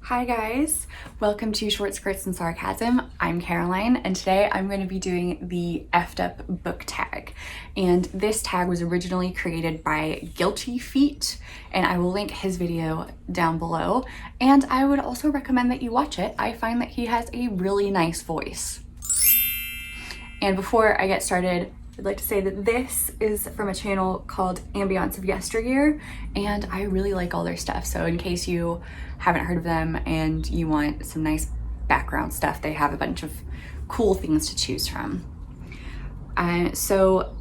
Hi guys, welcome to Short Skirts and Sarcasm. I'm Caroline and today I'm going to be doing the Efftup book tag. And this tag was originally created by Guilty Feet and I will link his video down below. And I would also recommend that you watch it. I find that he has a really nice voice. And before I get started, I'd like to say that this is from a channel called Ambience of Yesteryear and I really like all their stuff. So in case you haven't heard of them and you want some nice background stuff, they have a bunch of cool things to choose from. So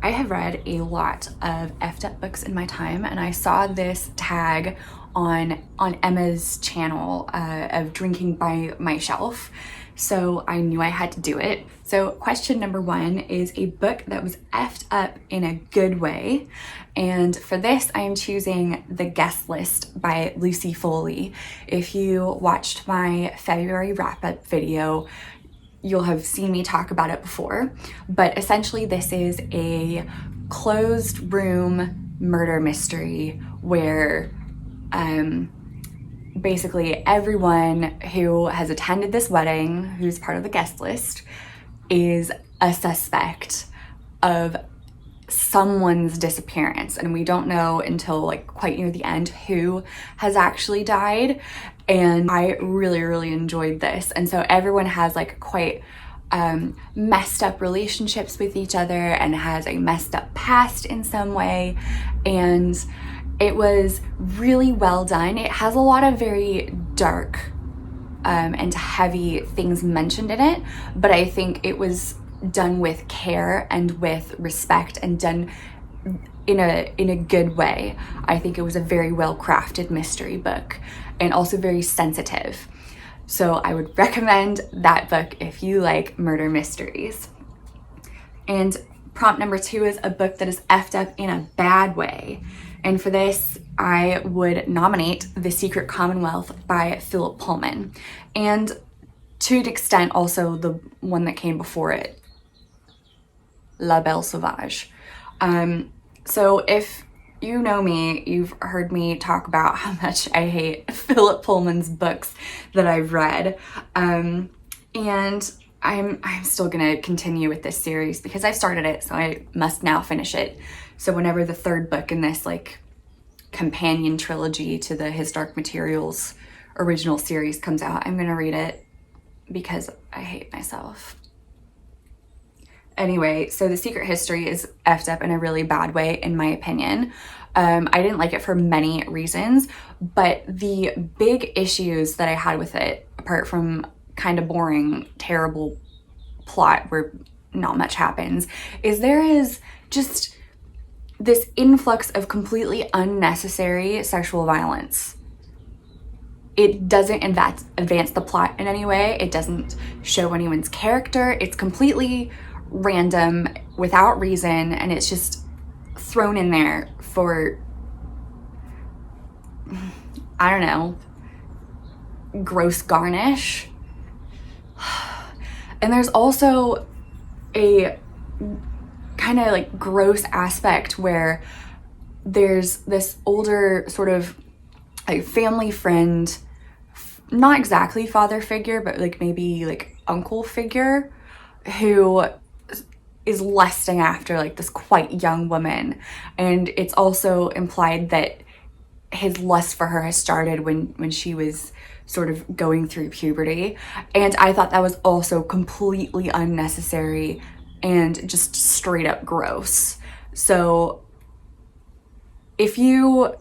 I have read a lot of Efftup books in my time and I saw this tag on Emma's channel of Drinking by My Shelf. So I knew I had to do it. So question number one is a book that was effed up in a good way. And for this, I am choosing The Guest List by Lucy Foley. If you watched my February wrap-up video, you'll have seen me talk about it before. But essentially this is a closed room murder mystery where basically everyone who has attended this wedding, who's part of the guest list, is a suspect of someone's disappearance. And we don't know until like quite near the end who has actually died. And I really enjoyed this. And so everyone has like quite messed up relationships with each other and has a messed up past in some way. And it was really well done. It has a lot of very dark and heavy things mentioned in it, but I think it was done with care and with respect and done in a good way. I think it was a very well crafted mystery book and also very sensitive. So I would recommend that book if you like murder mysteries. And prompt number two is a book that is effed up in a bad way. And for this, I would nominate The Secret Commonwealth by Philip Pullman. And to an extent, also the one that came before it, La Belle Sauvage. So if you know me, you've heard me talk about how much I hate Philip Pullman's books that I've read. And I'm still gonna continue with this series because I started it, so I must now finish it. So whenever the third book in this like companion trilogy to the His Dark Materials original series comes out, I'm gonna read it because I hate myself. Anyway, so The Secret History is effed up in a really bad way, in my opinion. I didn't like it for many reasons, but the big issues that I had with it, apart from kind of boring, terrible plot where not much happens, is there is just this influx of completely unnecessary sexual violence. It doesn't advance the plot in any way. It doesn't show anyone's character. It's completely random, without reason, and it's just thrown in there for, I don't know, gross garnish. And there's also a kind of like gross aspect where there's this older sort of like family friend, not exactly father figure, but like maybe like uncle figure, who is lusting after like this quite young woman. And it's also implied that his lust for her has started when she was sort of going through puberty. And I thought that was also completely unnecessary and just straight up gross. So if you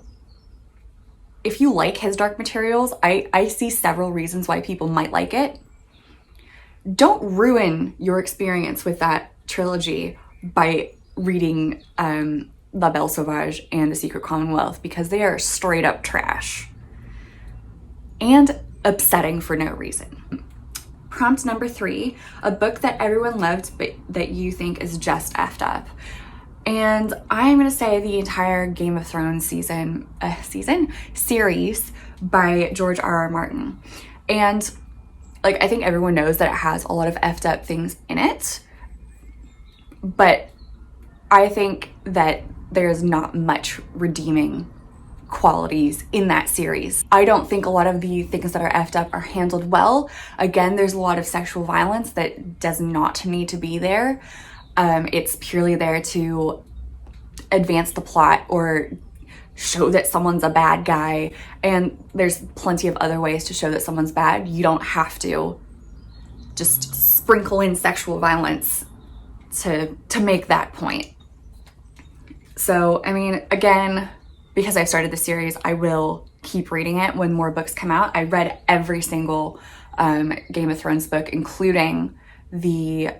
like His Dark Materials, I see several reasons why people might like it. Don't ruin your experience with that trilogy by reading La Belle Sauvage and The Secret Commonwealth, because they are straight up trash and upsetting for no reason. Prompt number three, a book that everyone loved but that you think is just effed up. And I'm gonna say the entire Game of Thrones series by George R.R. Martin. And like, I think everyone knows that it has a lot of effed up things in it, but I think that there's not much redeeming qualities in that series. I don't think a lot of the things that are effed up are handled well. Again, there's a lot of sexual violence that does not need to be there. It's purely there to advance the plot or show that someone's a bad guy, and there's plenty of other ways to show that someone's bad. You don't have to just sprinkle in sexual violence to make that point. So, I mean, again, because I've started the series, I will keep reading it when more books come out. I read every single Game of Thrones book, including the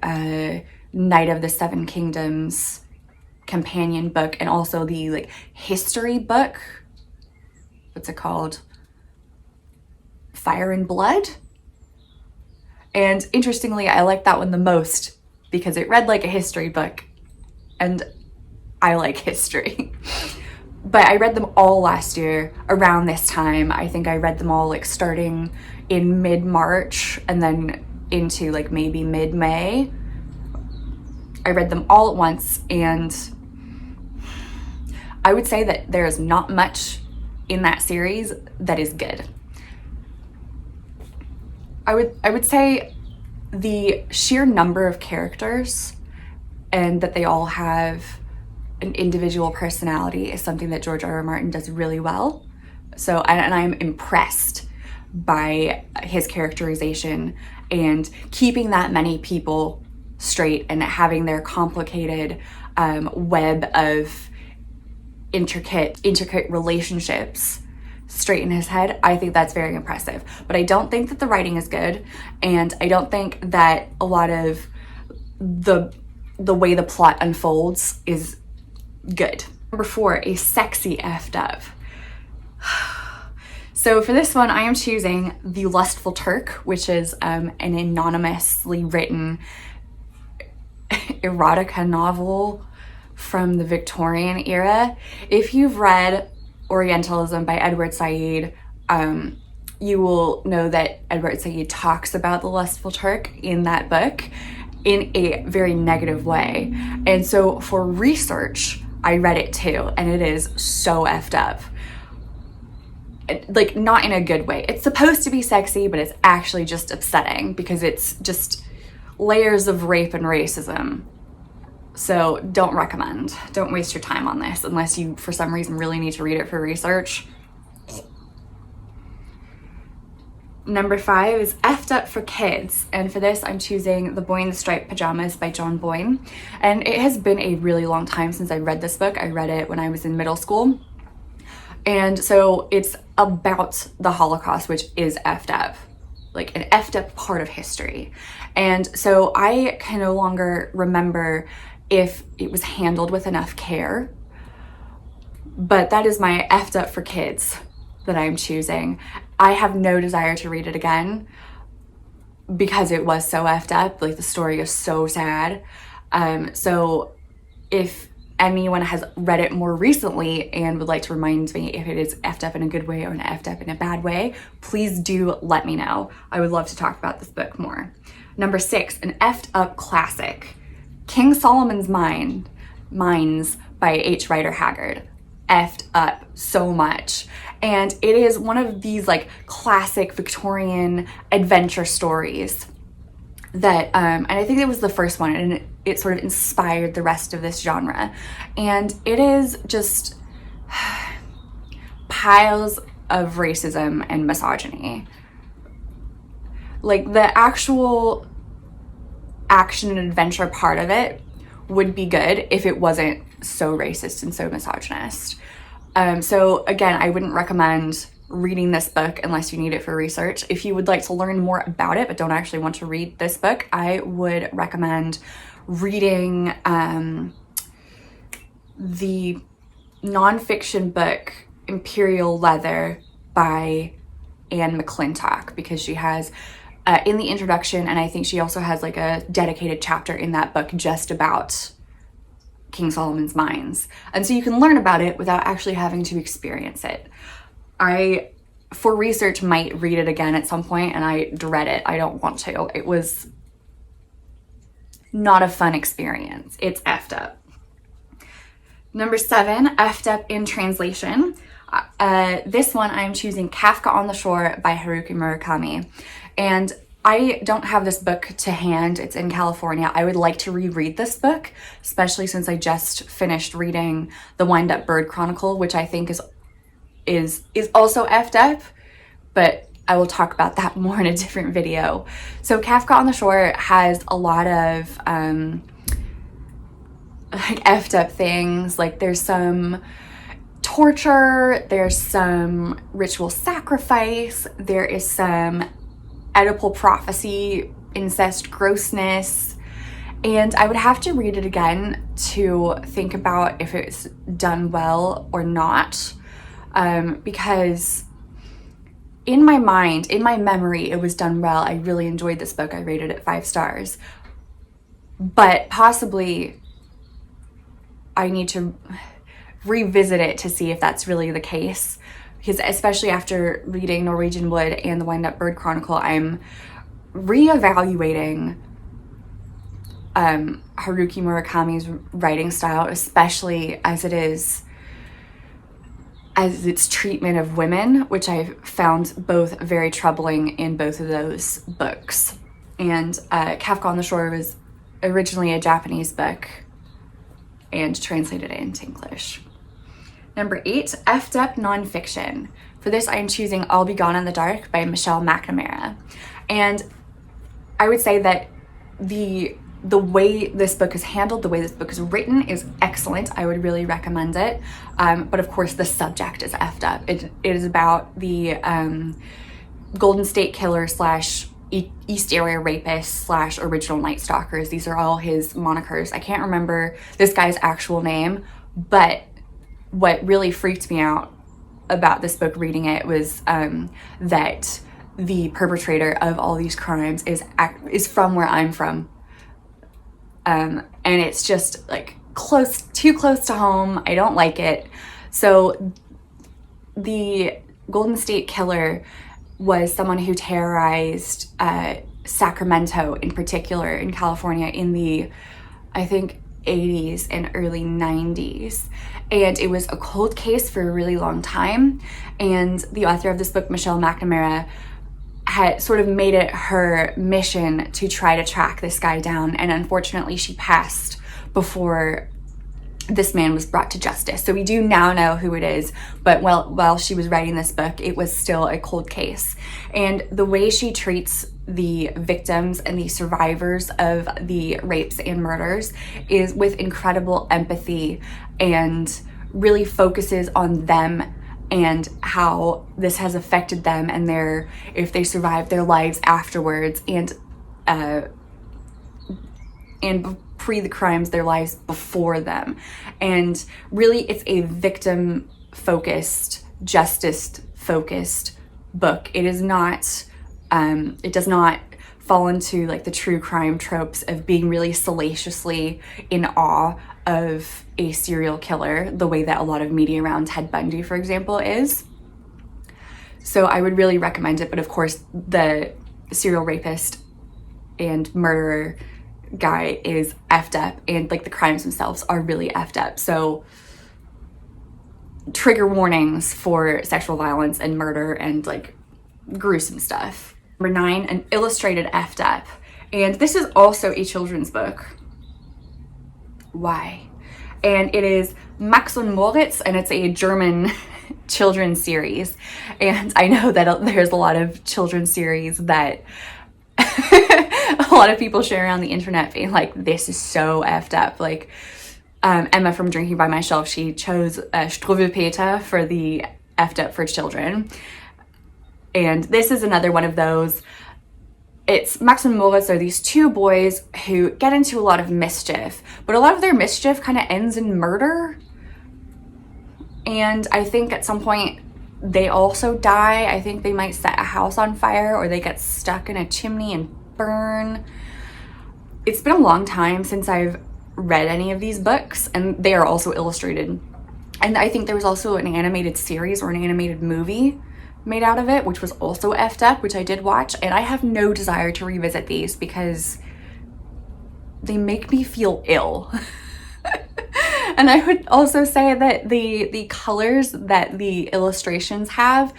Knight of the Seven Kingdoms companion book, and also the like history book. What's it called? Fire and Blood. And interestingly, I like that one the most because it read like a history book, and I like history. But I read them all last year around this time. I think I read them all like starting in mid-March and then into like maybe mid-May. I read them all at once, and I would say that there is not much in that series that is good. I would say the sheer number of characters and that they all have an individual personality is something that George R.R. Martin does really well. So, and I'm impressed by his characterization and keeping that many people straight and having their complicated web of intricate relationships straight in his head. I think that's very impressive. But I don't think that the writing is good, and I don't think that a lot of the way the plot unfolds is good. Number 4, a sexy effed up. So for this one, I am choosing The Lustful Turk, which is an anonymously written erotica novel from the Victorian era. If you've read Orientalism by Edward Said, you will know that Edward Said talks about the lustful Turk in that book in a very negative way. And so for research, I read it too, and it is so effed up. Like, not in a good way. It's supposed to be sexy, but it's actually just upsetting because it's just layers of rape and racism. So don't recommend. Don't waste your time on this unless you, for some reason, really need to read it for research. Number 5 is Effed Up for Kids. And for this, I'm choosing The Boy in the Striped Pajamas by John Boyne. And it has been a really long time since I read this book. I read it when I was in middle school. And so it's about the Holocaust, which is effed up. Like an effed up part of history. And so I can no longer remember if it was handled with enough care, but that is my effed up for kids that I'm choosing. I have no desire to read it again because it was so effed up. Like, the story is so sad. So if anyone has read it more recently and would like to remind me if it is effed up in a good way or an effed up in a bad way, please do let me know. I would love to talk about this book more. Number 6, an effed up classic, King Solomon's Mines by H. Rider Haggard. Effed up so much. And it is one of these like classic Victorian adventure stories that, and I think it was the first one, and it sort of inspired the rest of this genre. And it is just piles of racism and misogyny. Like, the actual action and adventure part of it would be good if it wasn't so racist and so misogynist. So again, I wouldn't recommend reading this book unless you need it for research. If you would like to learn more about it but don't actually want to read this book, I would recommend reading the nonfiction book Imperial Leather by Anne McClintock, because she has in the introduction, and I think she also has like a dedicated chapter in that book just about King Solomon's Mines. And so you can learn about it without actually having to experience it. I, for research, might read it again at some point, and I dread it. I don't want to. It was not a fun experience. It's effed up. Number 7, effed up in translation. This one I'm choosing Kafka on the Shore by Haruki Murakami. And I don't have this book to hand. It's in California. I would like to reread this book, especially since I just finished reading The Wind-Up Bird Chronicle, which I think is also effed up, but I will talk about that more in a different video. So Kafka on the Shore has a lot of like effed up things. Like there's some torture, there's some ritual sacrifice, there is some Oedipal prophecy, incest, grossness, and I would have to read it again to think about if it's done well or not, because in my mind, in my memory, it was done well. I really enjoyed this book. I rated it 5 stars, but possibly I need to revisit it to see if that's really the case, because especially after reading Norwegian Wood and The Wind-Up Bird Chronicle, I'm reevaluating Haruki Murakami's writing style, especially as its treatment of women, which I found both very troubling in both of those books. And Kafka on the Shore was originally a Japanese book and translated it into English. Number 8, effed up nonfiction. For this, I am choosing I'll Be Gone in the Dark by Michelle McNamara. And I would say that the way this book is handled, the way this book is written is excellent. I would really recommend it. But of course, the subject is effed up. It is about the Golden State Killer / East Area Rapist / Original Night Stalkers. These are all his monikers. I can't remember this guy's actual name, but what really freaked me out about this book reading it was that the perpetrator of all these crimes is from where I'm from. And it's just like too close to home. I don't like it. So the Golden State Killer was someone who terrorized Sacramento in particular in California in the, I think, 80s and early 90s. And it was a cold case for a really long time. And the author of this book, Michelle McNamara, had sort of made it her mission to try to track this guy down. And unfortunately, she passed before this man was brought to justice. So we do now know who it is, but while she was writing this book, it was still a cold case. And the way she treats the victims and the survivors of the rapes and murders is with incredible empathy and really focuses on them and how this has affected them and if they survive their lives afterwards, and pre the crimes, their lives before them. And really it's a victim focused, justice focused book. It is not it does not fall into like the true crime tropes of being really salaciously in awe of a serial killer, the way that a lot of media around Ted Bundy, for example, is. So I would really recommend it. But of course, the serial rapist and murderer guy is effed up, and like the crimes themselves are really effed up. So trigger warnings for sexual violence and murder and like gruesome stuff. Number 9, an illustrated effed up. And this is also a children's book. Why? And it is Max und Moritz, and it's a German children's series. And I know that there's a lot of children's series that a lot of people share around the internet being like, this is so effed up. Like Emma from Drinking by My Shelf, she chose Struwwelpeter for the effed up for children. And this is another one of those. It's Max and Moritz are these 2 boys who get into a lot of mischief, but a lot of their mischief kind of ends in murder. And I think at some point they also die. I think they might set a house on fire, or they get stuck in a chimney and burn. It's been a long time since I've read any of these books, and they are also illustrated. And I think there was also an animated series or an animated movie made out of it, which was also effed up, which I did watch. And I have no desire to revisit these because they make me feel ill. And I would also say that the colors that the illustrations have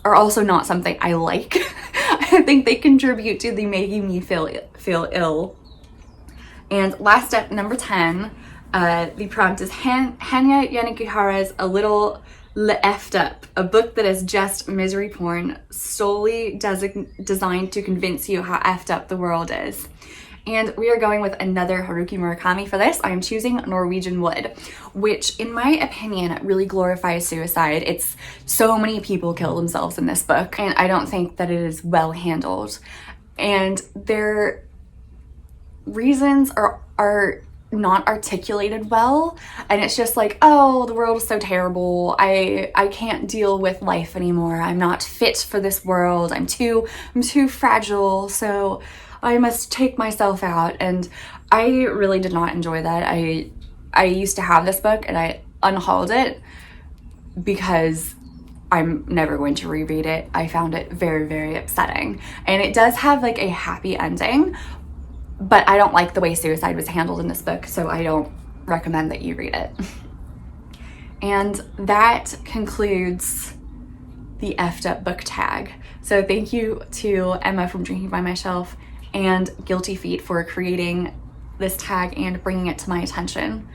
are also not something I like. I think they contribute to the making me feel ill. And last step, number 10, the prompt is Hanya Yanagihara's A Little Efftup, a book that is just misery porn, solely designed to convince you how effed up the world is. And we are going with another Haruki Murakami for this. I'm choosing Norwegian Wood, which in my opinion really glorifies suicide. It's so many people kill themselves in this book, and I don't think that it is well handled. And their reasons are not articulated well, and it's just like, oh, the world is so terrible, I can't deal with life anymore, I'm not fit for this world, I'm too fragile, so I must take myself out. And I really did not enjoy that. I used to have this book and I unhauled it because I'm never going to reread it. I found it very, very upsetting, and it does have like a happy ending, but I don't like the way suicide was handled in this book, so I don't recommend that you read it. And that concludes the effed up book tag. So thank you to Emma from Drinking by My Shelf and Guilty Feet for creating this tag and bringing it to my attention.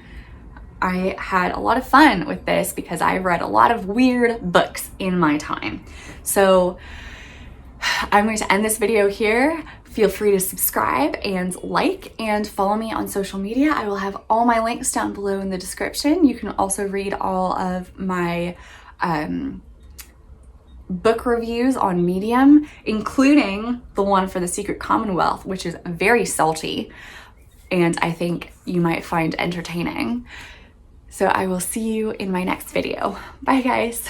I had a lot of fun with this because I've read a lot of weird books in my time. So I'm going to end this video here. Feel free to subscribe and like and follow me on social media. I will have all my links down below in the description. You can also read all of my book reviews on Medium, including the one for The Secret Commonwealth, which is very salty and I think you might find entertaining. So I will see you in my next video. Bye guys.